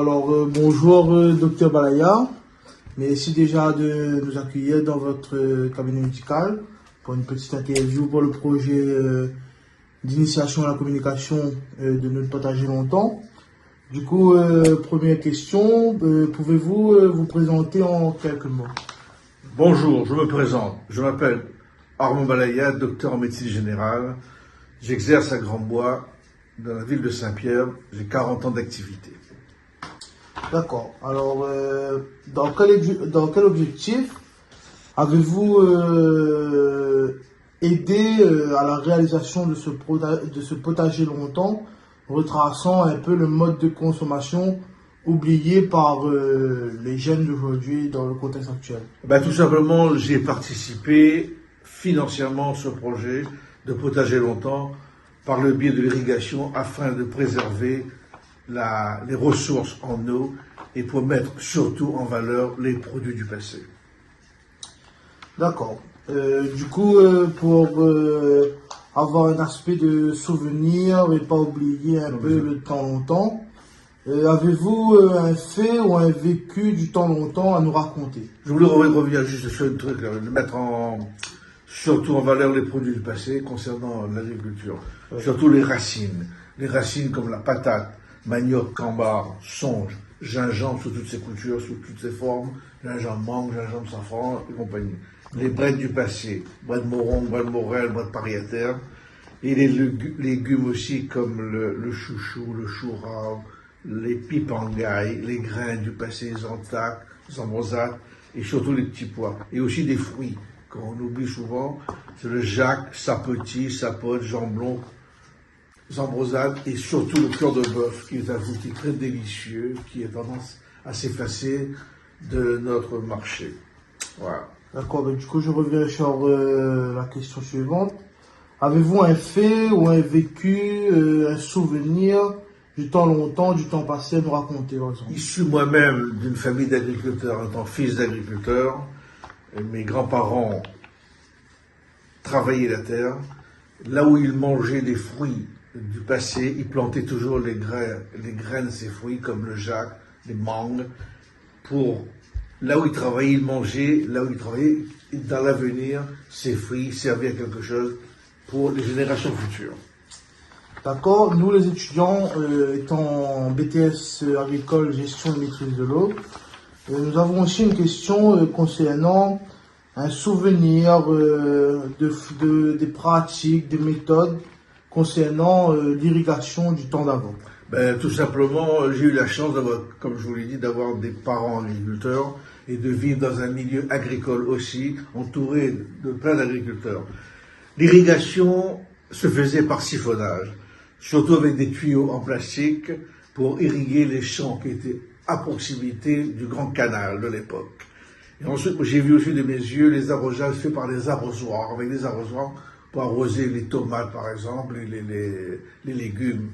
Bonjour, docteur Balaya. Merci déjà de nous accueillir dans votre cabinet médical pour une petite interview pour le projet d'initiation à la communication de notre potager longtemps. Du coup, première question, pouvez-vous vous présenter en quelques mots? Bonjour, je me présente. Je m'appelle Armand Balaya, docteur en médecine générale. J'exerce à Grand-Bois, dans la ville de Saint-Pierre. J'ai 40 ans d'activité. D'accord. Alors, dans quel objectif avez-vous aidé à la réalisation de ce potager longtemps, retraçant un peu le mode de consommation oublié par les jeunes d'aujourd'hui dans le contexte actuel? Tout simplement, j'ai participé financièrement à ce projet de potager longtemps par le biais de l'irrigation afin de préserver les ressources en eau et pour mettre surtout en valeur les produits du passé. D'accord. Du coup, pour avoir un aspect de souvenir et pas oublier un peu le temps longtemps, avez-vous un fait ou un vécu du temps longtemps à nous raconter? Je voulais revenir juste sur un truc, de mettre surtout en valeur les produits du passé concernant l'agriculture, surtout les racines comme la patate, manioc, cambar, songe, gingembre sous toutes ses coutures, sous toutes ses formes, gingembre mangue, gingembre safran et compagnie. Les braides du passé, bois de moron, bois de morel, bois de pariétaire, et les légumes aussi comme le chouchou, le chou rave, les pipangailles, les grains du passé, zantac, zambrosate, et surtout les petits pois. Et aussi des fruits, qu'on oublie souvent, c'est le jac, sapotis, sapote, jambon, zambrosade, et surtout le cœur de bœuf, qui est un outil très délicieux, qui a tendance à s'effacer de notre marché. Voilà. D'accord, du coup je reviens sur la question suivante. Avez-vous un fait ou un vécu, un souvenir du temps longtemps, du temps passé à nous raconter, par exemple? Issu moi-même d'une famille d'agriculteurs, étant fils d'agriculteur, mes grands-parents travaillaient la terre. Là où ils mangeaient des fruits du passé, ils plantaient toujours les graines de ces fruits, comme le jac, les mangues, pour là où ils travaillaient, ils mangeaient, là où ils travaillaient, dans l'avenir, ces fruits servaient à quelque chose pour les générations futures. D'accord. Nous, les étudiants, étant en BTS agricole, gestion et maîtrise de l'eau, nous avons aussi une question concernant un souvenir des pratiques, des méthodes concernant l'irrigation du temps d'avant. Tout simplement, j'ai eu la chance d'avoir, comme je vous l'ai dit, d'avoir des parents agriculteurs et de vivre dans un milieu agricole aussi, entouré de plein d'agriculteurs. L'irrigation se faisait par siphonnage, surtout avec des tuyaux en plastique pour irriguer les champs qui étaient à proximité du grand canal de l'époque. Et ensuite, j'ai vu aussi de mes yeux les arrosages faits par les arrosoirs, avec des arrosoirs pour arroser les tomates par exemple, et les légumes.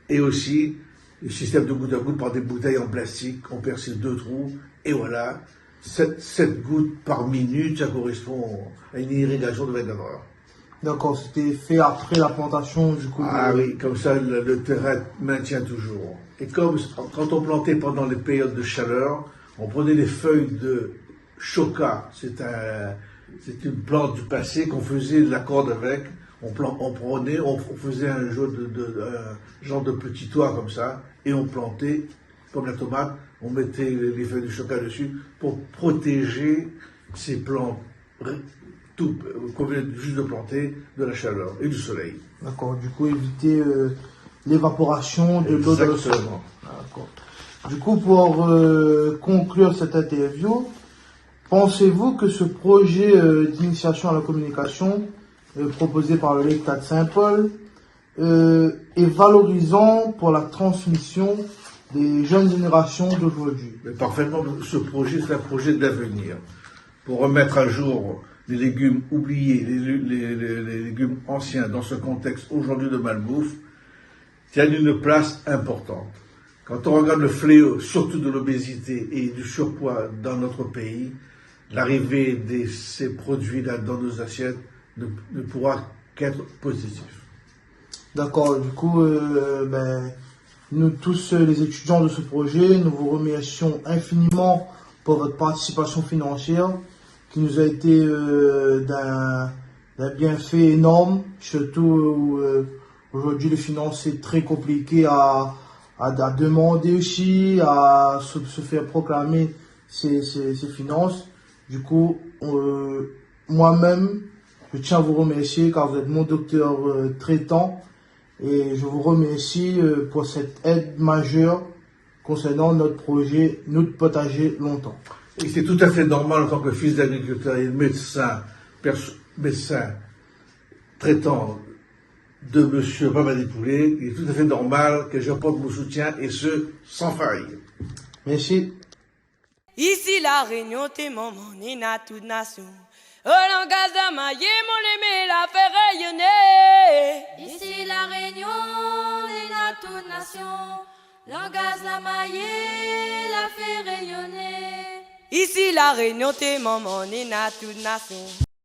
Et aussi le système de goutte à goutte par des bouteilles en plastique, on perçait 2 trous, et voilà, 7 gouttes par minute, ça correspond à une irrigation de 24 heures. D'accord, c'était fait après la plantation du coup. Ah oui, comme ça le terrain maintient toujours. Et comme quand on plantait pendant les périodes de chaleur, on prenait les feuilles de choca, c'est une plante du passé qu'on faisait de la corde avec. On faisait un genre de petit toit comme ça, et on plantait, comme la tomate, on mettait les feuilles de choca dessus pour protéger ces plantes qu'on vient juste de planter de la chaleur et du soleil. D'accord, du coup éviter l'évaporation de l'eau dans le sol. D'accord. Du coup, pour conclure cette interview, pensez-vous que ce projet d'initiation à la communication proposé par le lectat de Saint-Paul est valorisant pour la transmission des jeunes générations d'aujourd'hui? Parfaitement, ce projet, c'est un projet d'avenir. Pour remettre à jour les légumes oubliés, les légumes anciens dans ce contexte aujourd'hui de malbouffe, tiennent une place importante. Quand on regarde le fléau, surtout de l'obésité et du surpoids dans notre pays, l'arrivée de ces produits-là dans nos assiettes ne pourra qu'être positif. D'accord, du coup, Nous tous, les étudiants de ce projet, nous vous remercions infiniment pour votre participation financière qui nous a été d'un bienfait énorme, surtout où aujourd'hui les finances c'est très compliqué à demander aussi, à se faire proclamer ces finances. Du coup, moi-même, je tiens à vous remercier car vous êtes mon docteur traitant et je vous remercie pour cette aide majeure concernant notre projet Notre Potager Longtemps. Et c'est tout à fait normal en tant que fils d'agriculteur et médecin traitant de monsieur Mamadi Poulet, il est tout à fait normal que j'apporte mon soutien et ce, sans faille. Merci. Ici la Réunion, t'es mon à toute nation. Au langage d'Amaillé, mon aimé la fait rayonner. Ici la Réunion, les à toute nation. Langage d'Amaillé la fait rayonner. Ici la Réunion, t'es mon à toute nation.